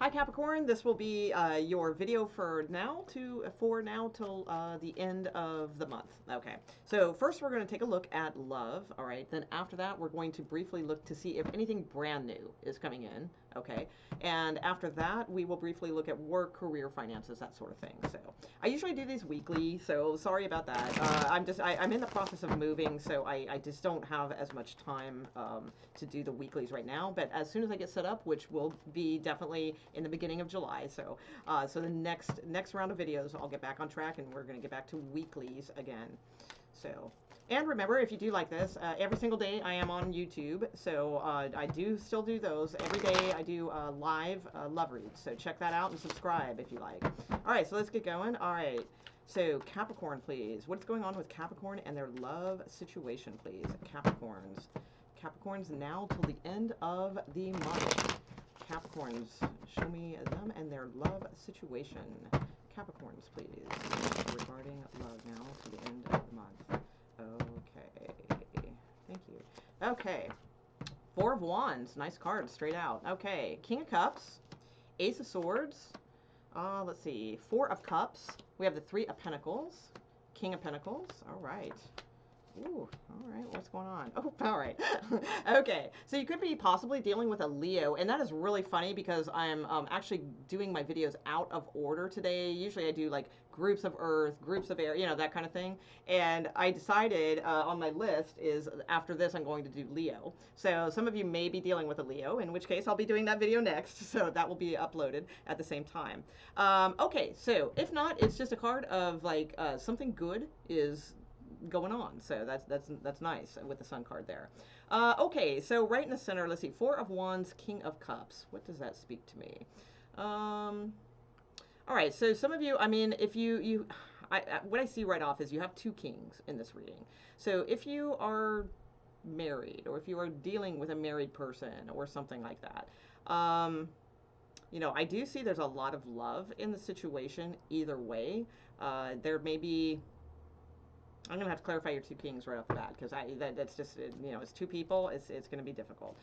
Hi Capricorn, this will be your video for now till the end of the month. Okay, so first we're going to take a look at love, all right? Then after that we're going to briefly look to see if anything brand new is coming in, okay? And after that we will briefly look at work, career, finances, that sort of thing. So I usually do these weekly, so sorry about that. I'm in the process of moving, so I just don't have as much time to do the weeklies right now, but as soon as I get set up, which will be definitely in the beginning of July. So the next round of videos, I'll get back on track, and we're going to get back to weeklies again. So, and remember, if you do like this, every single day I am on YouTube. So I do still do those every day. I do live love reads. So check that out and subscribe if you like. All right, so let's get going. All right. So Capricorn, please. What's going on with Capricorn and their love situation, please? Capricorns now till the end of the month. Capricorns, show me them and their love situation. Capricorns, please, regarding love now to the end of the month. Okay, thank you. Okay, Four of Wands, nice card, straight out. Okay, King of Cups, Ace of Swords, let's see, Four of Cups, we have the Three of Pentacles, King of Pentacles, all right. Ooh, all right, what's going on? Oh, all right. Okay, so you could be possibly dealing with a Leo, and that is really funny because I'm actually doing my videos out of order today. Usually I do like groups of earth, groups of air, you know, that kind of thing. And I decided on my list is after this I'm going to do Leo. So some of you may be dealing with a Leo, in which case I'll be doing that video next. So that will be uploaded at the same time. Okay, so if not, it's just a card of like something good is going on. So that's nice with the Sun card there. Okay, so right in the center, let's see, Four of Wands, King of Cups. What does that speak to me? All right, so some of you, I mean, if what I see right off is you have two kings in this reading. So if you are married, or if you are dealing with a married person or something like that, you know, I do see there's a lot of love in the situation either way. There may be, I'm gonna have to clarify your two kings right off the bat because that's just, you know, it's two people. It's gonna be difficult.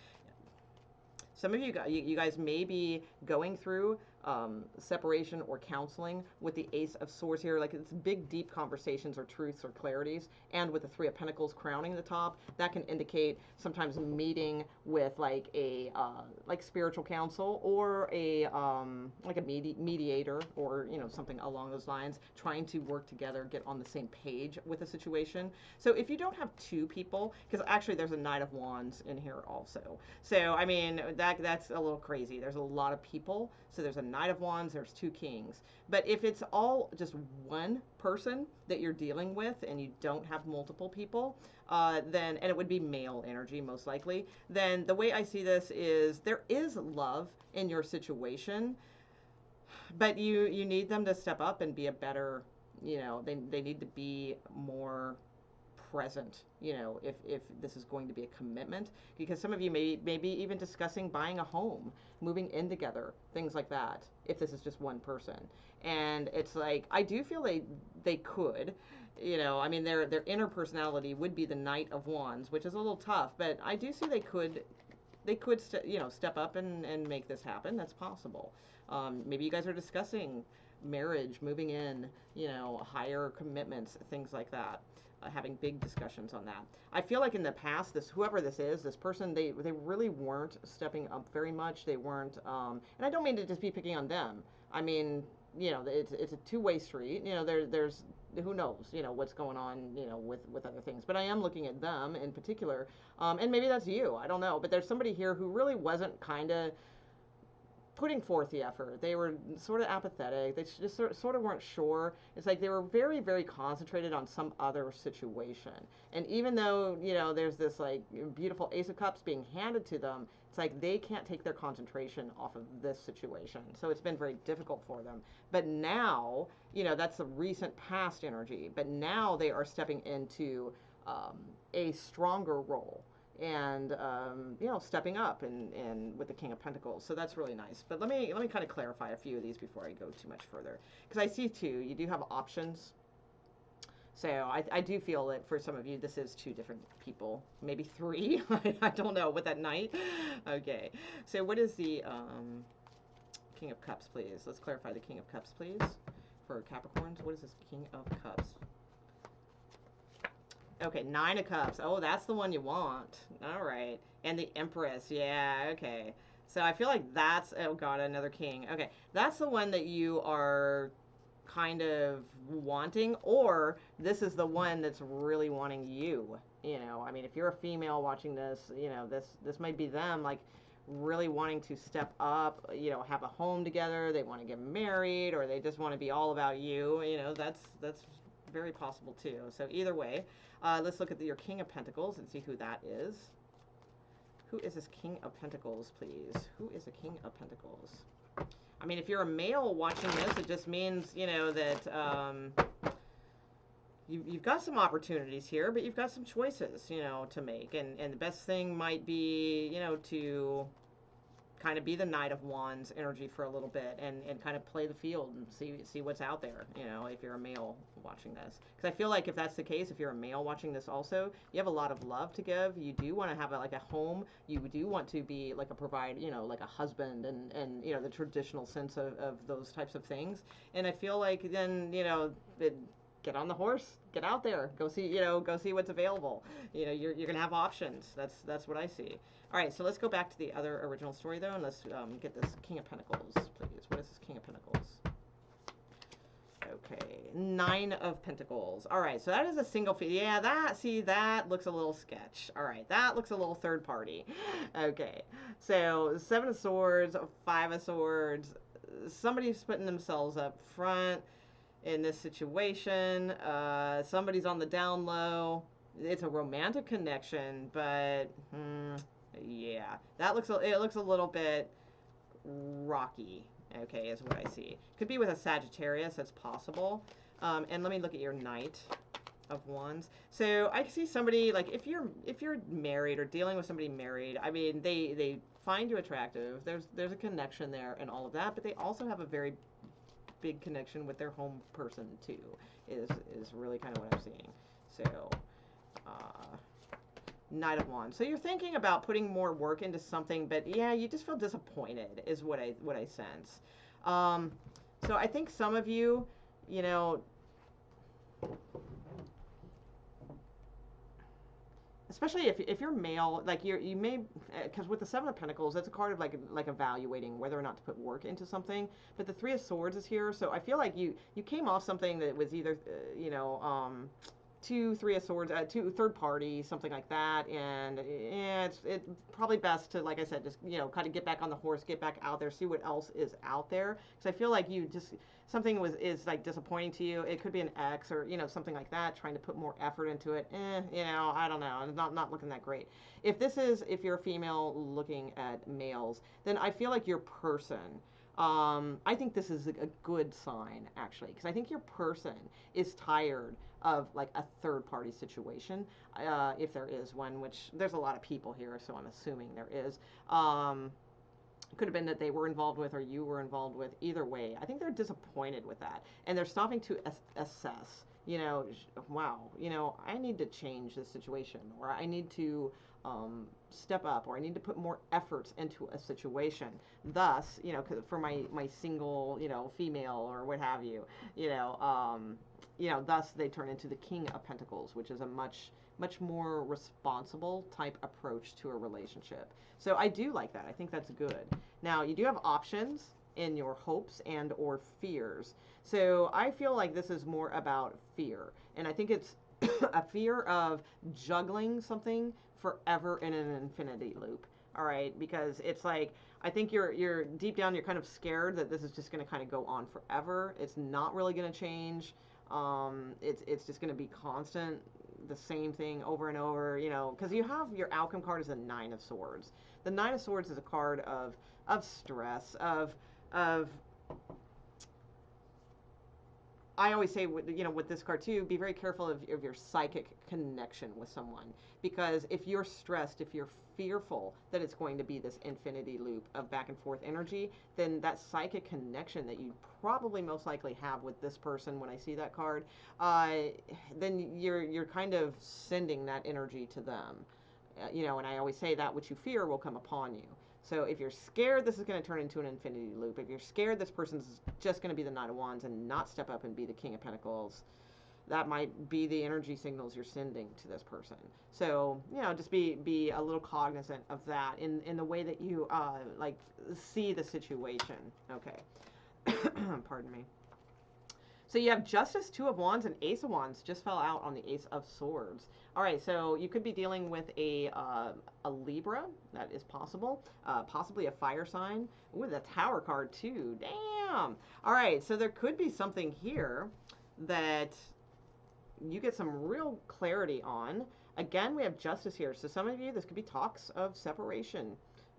Some of you guys may be going through separation or counseling with the Ace of Swords here. Like it's big, deep conversations or truths or clarities. And with the Three of Pentacles crowning the top, that can indicate sometimes meeting with like a like spiritual counsel or a like a mediator or, you know, something along those lines, trying to work together, get on the same page with a situation. So if you don't have two people, because actually there's a Knight of Wands in here also. So I mean that's a little crazy. There's a lot of people. So there's a Knight of Wands, there's two kings. But if it's all just one person that you're dealing with and you don't have multiple people, then, and it would be male energy most likely, then the way I see this is there is love in your situation, but you need them to step up and be a better, you know, they need to be more present, you know, if this is going to be a commitment, because some of you may be even discussing buying a home, moving in together, things like that, if this is just one person. And it's like, I do feel they could, you know, I mean, their inner personality would be the Knight of Wands, which is a little tough, but I do see they could you know, step up and make this happen. That's possible. Maybe you guys are discussing marriage, moving in, you know, higher commitments, things like that. Having big discussions on that. I feel like in the past, whoever this is, this person, they really weren't stepping up very much. They weren't, and I don't mean to just be picking on them. I mean, you know, it's a two-way street. You know, there's who knows, you know, what's going on, you know, with other things. But I am looking at them in particular, and maybe that's you. I don't know. But there's somebody here who really wasn't kind of putting forth the effort. They were sort of apathetic. They just sort of weren't sure. It's like they were very, very concentrated on some other situation. And even though, you know, there's this like beautiful Ace of Cups being handed to them, it's like they can't take their concentration off of this situation. So it's been very difficult for them. But now, you know, that's the recent past energy. But now they are stepping into a stronger role, and you know, stepping up and with the King of Pentacles. So that's really nice. But let me kind of clarify a few of these before I go too much further, because I see two, you do have options. So I do feel that for some of you this is two different people, maybe three. I don't know with that Knight. Okay, so what is the King of Cups, please. Let's clarify the King of Cups, please, for Capricorns. What is this King of Cups? Okay, 9 of Cups. Oh, that's the one you want. All right. And the Empress. Yeah, okay. So I feel like that's, oh God, another king. Okay, that's the one that you are kind of wanting, or this is the one that's really wanting you. You know, I mean, if you're a female watching this, you know, this might be them, like, really wanting to step up, you know, have a home together, they want to get married, or they just want to be all about you. You know, that's very possible too. So either way, let's look at your King of Pentacles and see who that is. Who is this King of Pentacles, please? Who is a King of Pentacles? I mean, if you're a male watching this, it just means, you know, that you've got some opportunities here, but you've got some choices, you know, to make. And the best thing might be, you know, to kind of be the Knight of Wands energy for a little bit and kind of play the field and see what's out there, you know, if you're a male watching this. Because I feel like if that's the case, if you're a male watching this also, you have a lot of love to give. You do want to have like a home. You do want to be like a provider, you know, like a husband and you know, the traditional sense of those types of things. And I feel like then, you know, get on the horse, get out there, go see, you know, go see what's available. You know, you're gonna have options. That's what I see. All right, so let's go back to the other original story though, and let's get this King of Pentacles, please. What is this King of Pentacles? Okay, 9 of Pentacles. All right, so that is a single yeah, that looks a little sketch. All right, that looks a little third party. Okay, so 7 of Swords, 5 of Swords. Somebody's putting themselves up front in this situation. Somebody's on the down low. It's a romantic connection, but yeah, it looks a little bit rocky. Okay, is what I see. Could be with a Sagittarius. That's possible. And let me look at your Knight of Wands. So I see somebody, like, if you're married or dealing with somebody married, I mean, they find you attractive. There's a connection there and all of that, but they also have a very big connection with their home person too, is really kind of what I'm seeing. So Knight of Wands. So you're thinking about putting more work into something, but yeah, you just feel disappointed is what I sense. So I think some of you, you know, especially if you're male, like you may, because with the 7 of Pentacles, that's a card of like evaluating whether or not to put work into something. But the 3 of Swords is here, so I feel like you came off something that was either you know, 2, 3 of Swords, 2 third party, something like that, and yeah, it's probably best to, like I said, just, you know, kind of get back on the horse, get back out there, see what else is out there. Because I feel like you just, something is like disappointing to you. It could be an ex or, you know, something like that, trying to put more effort into it. You know, I don't know, it's not looking that great. If you're a female looking at males, then I feel like your person, I think this is a good sign, actually, because I think your person is tired of like a third party situation, if there is one, which there's a lot of people here, so I'm assuming there is. It could have been that they were involved with or you were involved with. Either way, I think they're disappointed with that, and they're stopping to assess, you know, wow, you know, I need to change this situation, or I need to step up, or I need to put more efforts into a situation. Thus, you know, for my single, you know, female or what have you, you know, thus they turn into the King of Pentacles, which is a much more responsible type approach to a relationship. So I do like that. I think that's good. Now, you do have options in your hopes and or fears. So I feel like this is more about fear. And I think it's a fear of juggling something forever in an infinity loop. All right, because it's like, I think you're deep down, you're kind of scared that this is just going to kind of go on forever. It's not really going to change. It's just going to be constant, the same thing over and over, you know, because you have your outcome card is a 9 of Swords. The 9 of Swords is a card of stress, of I always say, you know, with this card too, be very careful of your psychic connection with someone, because if you're stressed, if you're fearful that it's going to be this infinity loop of back and forth energy, then that psychic connection that you probably most likely have with this person, when I see that card, then you're kind of sending that energy to them. You know, and I always say that which you fear will come upon you. So if you're scared this is going to turn into an infinity loop, if you're scared this person's just going to be the Knight of Wands and not step up and be the King of Pentacles, that might be the energy signals you're sending to this person. So, you know, just be a little cognizant of that in the way that you, like, see the situation. Okay. Pardon me. So you have Justice, Two of Wands, and Ace of Wands just fell out on the Ace of Swords. All right, so you could be dealing with a Libra. That is possible. Possibly a fire sign. Ooh, the Tower card too. Damn. All right, so there could be something here that you get some real clarity on. Again, we have Justice here. So some of you, this could be talks of separation,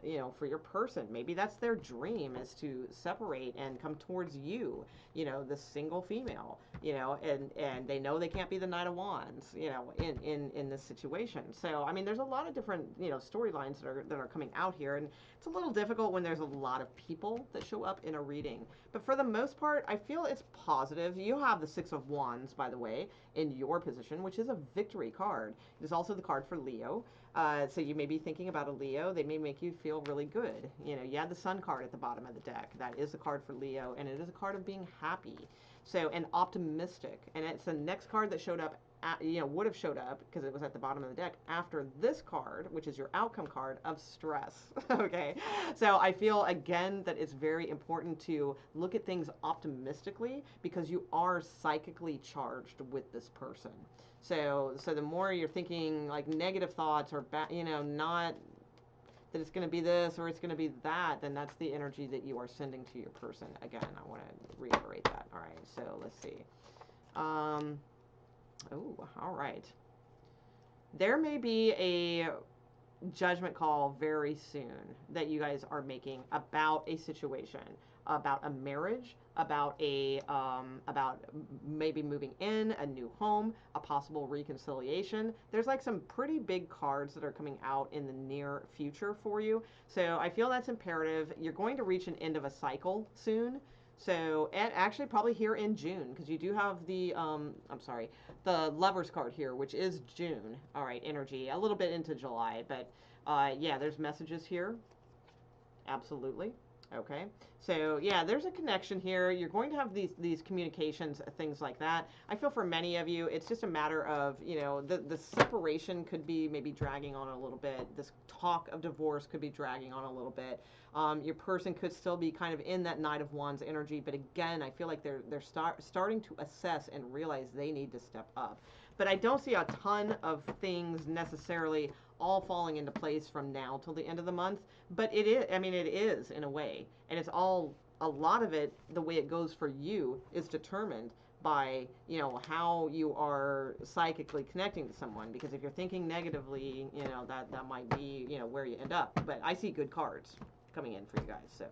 you know, for your person. Maybe that's their dream, is to separate and come towards you, you know, the single female, you know, and they know they can't be the Knight of Wands, you know, in this situation. So, I mean, there's a lot of different, you know, storylines that are coming out here, and it's a little difficult when there's a lot of people that show up in a reading. But for the most part, I feel it's positive. You have the Six of Wands, by the way, in your position, which is a victory card. It is also the card for Leo. So you may be thinking about a Leo. They may make you feel really good. You know, you had the Sun card at the bottom of the deck. That is a card for Leo, and it is a card of being happy. So, and optimistic. And it's the next card that showed up, you know, would have showed up because it was at the bottom of the deck after this card, which is your outcome card of stress. Okay. So I feel, again, that it's very important to look at things optimistically because you are psychically charged with this person. So the more you're thinking like negative thoughts or you know, not that it's going to be this or it's going to be that, then that's the energy that you are sending to your person. Again, I want to reiterate that. All right, so let's see. Oh, all right. There may be a judgment call very soon that you guys are making about a situation, about a marriage, about about maybe moving in a new home, a possible reconciliation. There's like some pretty big cards that are coming out in the near future for you. So I feel that's imperative. You're going to reach an end of a cycle soon. So, and actually probably here in June, because you do have the, the Lovers card here, which is June. All right, energy, a little bit into July, but yeah, there's messages here. Absolutely. Okay. So yeah, there's a connection here. You're going to have these communications, things like that. I feel for many of you, it's just a matter of, you know, the separation could be maybe dragging on a little bit. This talk of divorce could be dragging on a little bit. Your person could still be kind of in that Knight of Wands energy, but again, I feel like they're starting to assess and realize they need to step up. But I don't see a ton of things necessarily all falling into place from now till the end of the month. But it is, I mean, it is in a way. And it's all, a lot of it, the way it goes for you is determined by, you know, how you are psychically connecting to someone. Because if you're thinking negatively, you know, that might be, you know, where you end up. But I see good cards coming in for you guys. So,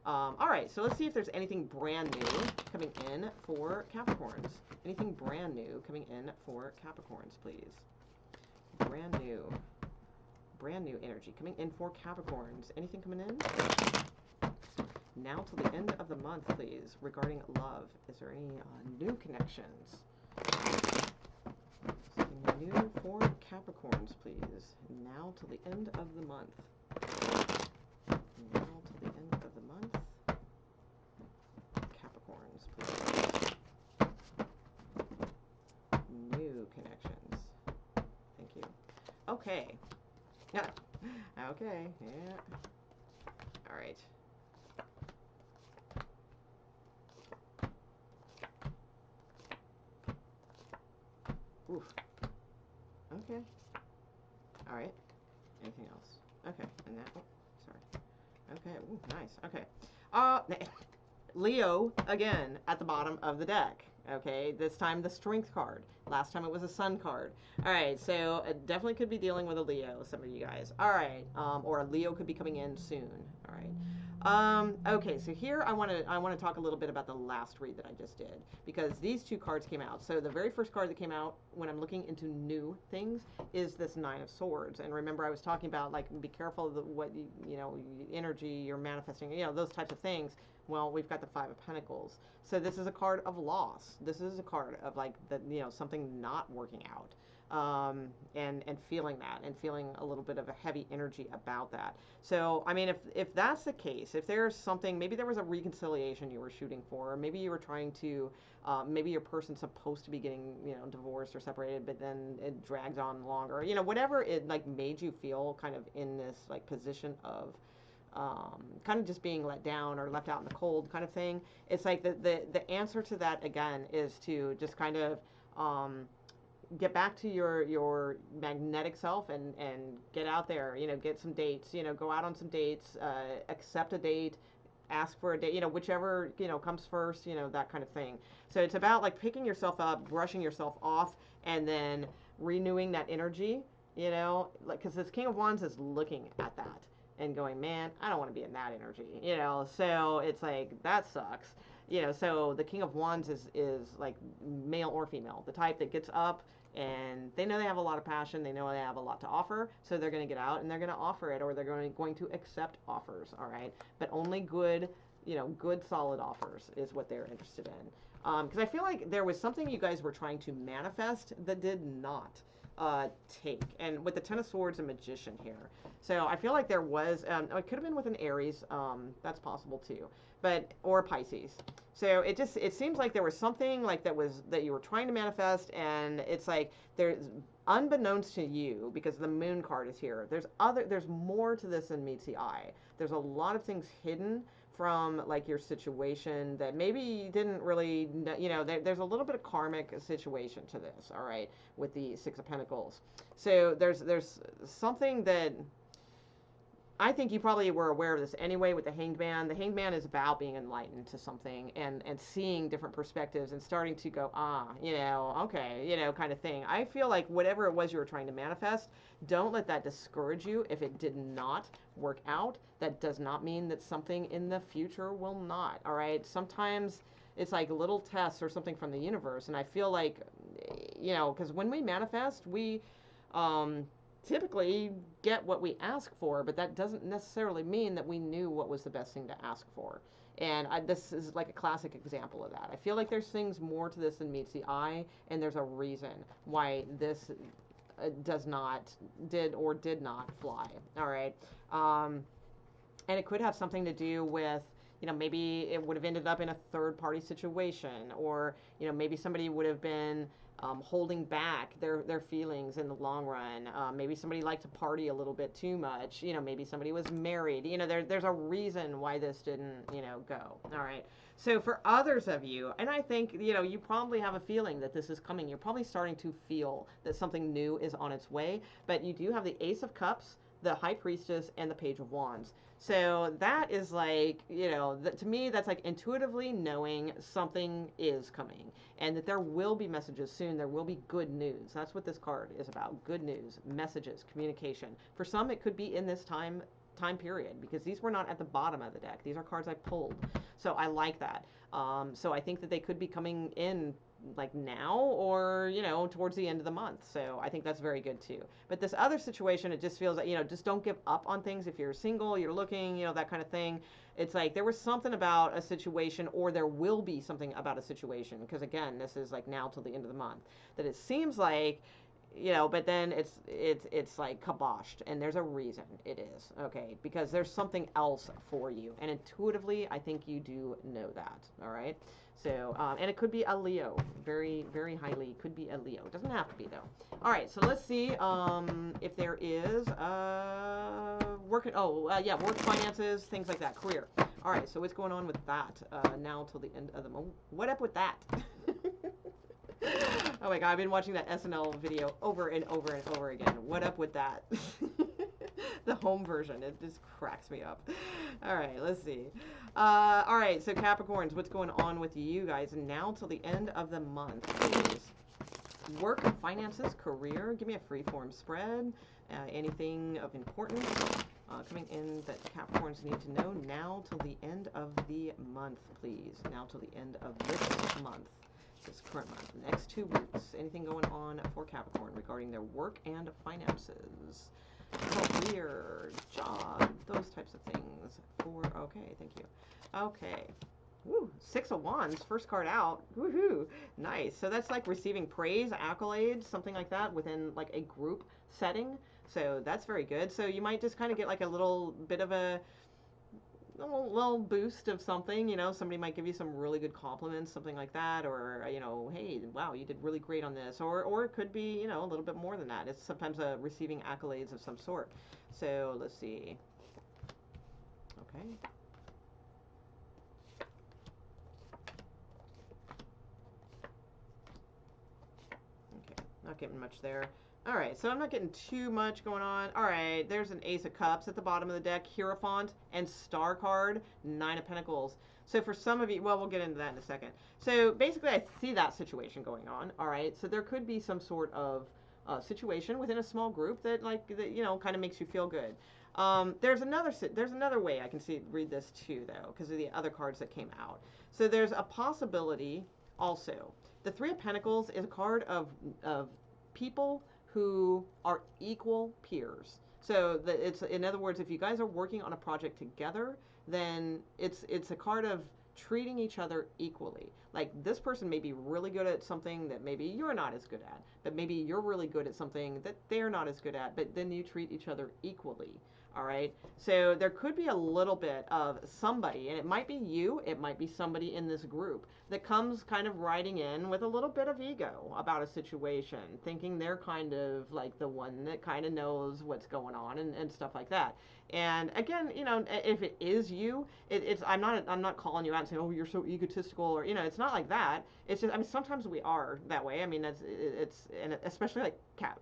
all right. So let's see if there's anything brand new coming in for Capricorns. Anything brand new coming in for Capricorns, please. Brand new energy coming in for Capricorns. Anything coming in? Now till the end of the month, please, regarding love. Is there any new connections? Something new for Capricorns, please. Now till the end of the month. Now till the end of the month. Capricorns, please. New connections. Thank you. Okay. Yeah. Okay. Yeah. All right. Oof. Okay. All right. Anything else? Okay. And that. Oh, sorry. Okay. Ooh, nice. Okay. Leo again at the bottom of the deck. Okay, this time the Strength card. Last time it was a Sun card. All right, so it definitely could be dealing with a Leo, some of you guys. All right, or a Leo could be coming in soon. All right. Okay, so here I want to talk a little bit about the last read that I just did because these two cards came out. So the very first card that came out when I'm looking into new things is this Nine of Swords. And remember, I was talking about like be careful of what you know, energy you're manifesting, you know, those types of things. Well, we've got the Five of Pentacles. So this is a card of loss. This is a card of like the, you know, something not working out. and feeling that, and feeling a little bit of a heavy energy about that. So, I mean, if that's the case, if there's something, maybe there was a reconciliation you were shooting for, or maybe you were trying to, maybe your person's supposed to be getting, divorced or separated, but then it drags on longer, whatever it like made you feel kind of in this like position of, kind of just being let down or left out in the cold kind of thing. It's like the answer to that again is to just kind of, get back to your magnetic self and get out there, get some dates, go out on some dates, accept a date, ask for a date, whichever, comes first, that kind of thing. So it's about like picking yourself up, brushing yourself off, and then renewing that energy, like, because this King of Wands is looking at that and going, man, I don't want to be in that energy, so it's like, that sucks. So the King of Wands is like male or female, the type that gets up and they know they have a lot of passion, they know they have a lot to offer, so they're going to get out and they're going to offer it, or they're going to accept offers, all right? But only good, good solid offers is what they're interested in. Because I feel like there was something you guys were trying to manifest that did not take. And with the Ten of Swords and Magician here. So I feel like there was, it could have been with an Aries, that's possible too, but, or Pisces. So it seems like there was something like that you were trying to manifest, and it's like there's, unbeknownst to you, because the Moon card is here, there's more to this than meets the eye. There's a lot of things hidden from like your situation that maybe you didn't really know, there's a little bit of karmic situation to this, all right, with the Six of Pentacles. So there's something that I think you probably were aware of this anyway with the Hanged Man. The Hanged Man is about being enlightened to something and seeing different perspectives and starting to go, okay, kind of thing. I feel like whatever it was you were trying to manifest, don't let that discourage you if it did not work out. That does not mean that something in the future will not, all right? Sometimes it's like little tests or something from the universe, and I feel like, because when we manifest, we typically get what we ask for, but that doesn't necessarily mean that we knew what was the best thing to ask for. And this is like a classic example of that. I feel like there's things more to this than meets the eye, and there's a reason why this did not fly. All right. And it could have something to do with, maybe it would have ended up in a third party situation, or, maybe somebody would have been holding back their feelings in the long run. Maybe somebody liked to party a little bit too much. Maybe somebody was married. There's a reason why this didn't, go. All right. So for others of you, and I think, you probably have a feeling that this is coming. You're probably starting to feel that something new is on its way, but you do have the Ace of Cups, the High Priestess, and the Page of Wands. So that is like, to me, that's like intuitively knowing something is coming, and that there will be messages soon. There will be good news. That's what this card is about. Good news, messages, communication. For some, it could be in this time period, because these were not at the bottom of the deck. These are cards I pulled. So I like that. So I think that they could be coming in like now, or towards the end of the month. So I think that's very good too. But this other situation, it just feels like, just don't give up on things. If you're single, you're looking, that kind of thing. It's like there was something about a situation, or there will be something about a situation, because again, this is like now till the end of the month, that it seems like, but then it's like kiboshed, and there's a reason it is, okay, because there's something else for you, and intuitively I think you do know that. All right. So and it could be a Leo, very, very highly could be a Leo. It doesn't have to be though. All right, so let's see if there is work, work, finances, things like that, career. All right, so what's going on with that now till the end of the month? What up with that? Oh my god, I've been watching that SNL video over and over and over again. What up with that? The home version, it just cracks me up. All right, let's see. All right, so Capricorns, what's going on with you guys now till the end of the month, please? Work, finances, career. Give me a free-form spread. Anything of importance coming in that Capricorns need to know now till the end of the month, please. Now till the end of this month. This current month, next 2 weeks. Anything going on for Capricorn regarding their work and finances, career, job, those types of things. Okay, thank you. Okay, Woo, Six of Wands, first card out. Woohoo, nice. So that's like receiving praise, accolades, something like that within like a group setting. So that's very good. So you might just kind of get like a little bit of a little boost of something, you know, somebody might give you some really good compliments, something like that, or, you know, hey, wow, you did really great on this, or it could be, you know, a little bit more than that. It's sometimes receiving accolades of some sort. So let's see. Okay. Okay, not getting much there. All right, so I'm not getting too much going on. All right, there's an Ace of Cups at the bottom of the deck, Hierophant, and Star card, Nine of Pentacles. So for some of you, well, we'll get into that in a second. So basically, I see that situation going on. All right, so there could be some sort of situation within a small group that, like, that, you know, kind of makes you feel good. There's another way I can read this too, though, because of the other cards that came out. So there's a possibility also. The Three of Pentacles is a card of people who are equal peers. So it's, in other words, if you guys are working on a project together, then it's a card of treating each other equally. Like, this person may be really good at something that maybe you're not as good at, but maybe you're really good at something that they're not as good at, but then you treat each other equally. All right. So there could be a little bit of somebody, and it might be you, it might be somebody in this group that comes kind of riding in with a little bit of ego about a situation, thinking they're kind of like the one that kind of knows what's going on and stuff like that. And again, you know, if it is you, I'm not calling you out and saying, oh, you're so egotistical, or, you know, it's not like that. It's just, I mean, sometimes we are that way. I mean, and especially like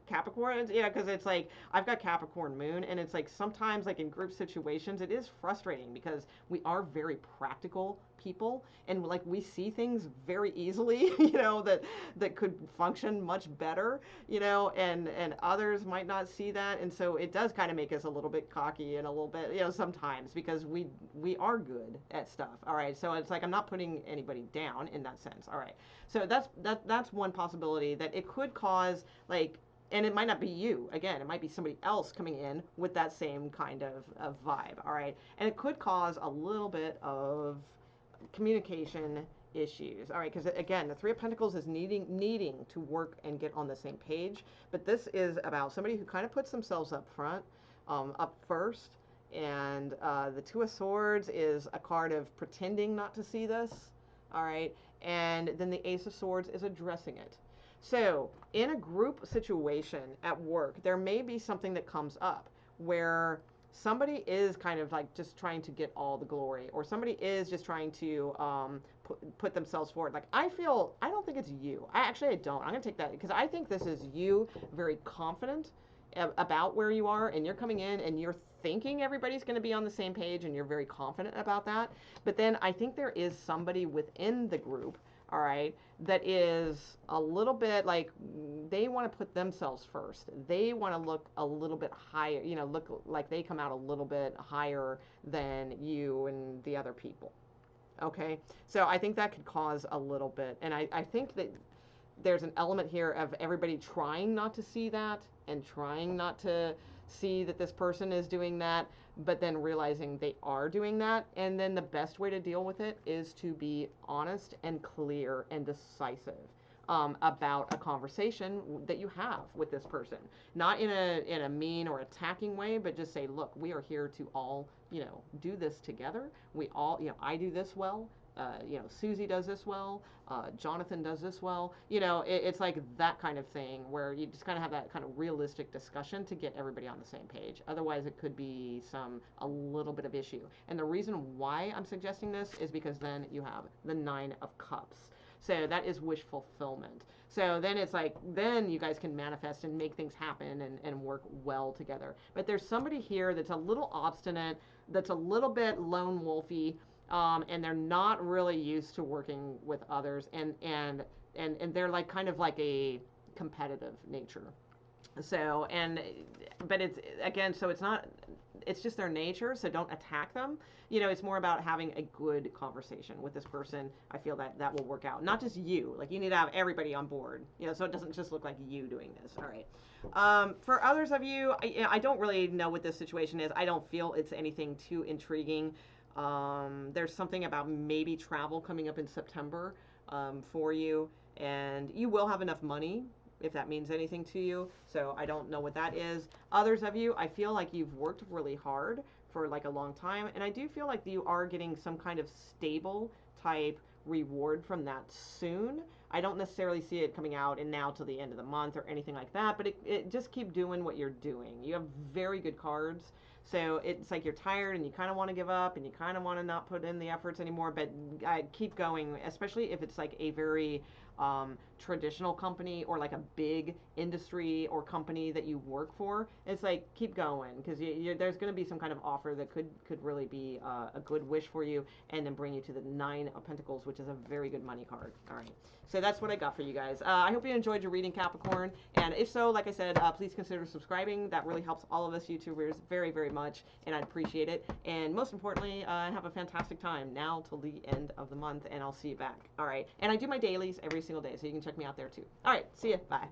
Capricorn, you know, because it's like, I've got Capricorn moon, and it's like sometimes, like in group situations, it is frustrating because we are very practical people, and like we see things very easily, you know, that could function much better, you know, and others might not see that, and so it does kind of make us a little bit cocky and a little bit, you know, sometimes, because we are good at stuff. All right, so it's like, I'm not putting anybody down in that sense. All right, so that's one possibility, that it could cause, like, and it might not be you, again, it might be somebody else coming in with that same kind of vibe. All right, and it could cause a little bit of communication issues. All right, because again, the Three of Pentacles is needing to work and get on the same page, but this is about somebody who kind of puts themselves up front, up first, and the Two of Swords is a card of pretending not to see this. All right, and then the Ace of Swords is addressing it. So in a group situation at work, there may be something that comes up where somebody is kind of like just trying to get all the glory, or somebody is just trying to put themselves forward. Like, I don't think it's you. I don't. I'm going to take that, because I think this is you very confident about where you are, and you're coming in and you're thinking everybody's going to be on the same page, and you're very confident about that. But then I think there is somebody within the group, all right, that is a little bit like, they want to put themselves first. They want to look a little bit higher, you know, look like they come out a little bit higher than you and the other people. Okay, so I think that could cause a little bit, and I think that there's an element here of everybody trying not to see that, and trying not to see that this person is doing that, but then realizing they are doing that. And then the best way to deal with it is to be honest and clear and decisive about a conversation that you have with this person, not in a mean or attacking way, but just say, look, we are here to all, you know, do this together. We all, you know, I do this well, you know, Susie does this well, Jonathan does this well. You know, it's like that kind of thing where you just kind of have that kind of realistic discussion to get everybody on the same page. Otherwise, it could be a little bit of issue. And the reason why I'm suggesting this is because then you have the Nine of Cups. So that is wish fulfillment. So then it's like, then you guys can manifest and make things happen and work well together. But there's somebody here that's a little obstinate, that's a little bit lone wolfy, and they're not really used to working with others, and they're like kind of like a competitive nature. So, but it's, again, so it's not, it's just their nature, so don't attack them. You know, it's more about having a good conversation with this person. I feel that will work out. Not just you, like, you need to have everybody on board, you know, so it doesn't just look like you doing this. All right. For others of you, I don't really know what this situation is. I don't feel it's anything too intriguing. There's something about maybe travel coming up in September for you, and you will have enough money if that means anything to you. So I don't know what that is. Others of you, I feel like you've worked really hard for like a long time, and I do feel like you are getting some kind of stable type reward from that soon. I don't necessarily see it coming out and now till the end of the month or anything like that, but it just keep doing what you're doing. You have very good cards. So it's like you're tired and you kind of want to give up and you kind of want to not put in the efforts anymore, but keep going, especially if it's like a very traditional company or like a big industry or company that you work for. It's like keep going, because there's going to be some kind of offer that could really be a good wish for you, and then bring you to the 9 of Pentacles, which is a very good money card. All right, so that's what I got for you guys. I hope you enjoyed your reading, Capricorn, and if so, like I said, please consider subscribing. That really helps all of us YouTubers very, very much, and I'd appreciate it. And most importantly, have a fantastic time now till the end of the month, and I'll see you back. All right, and I do my dailies every single day, so you can check me out there too. All right, see ya. Bye.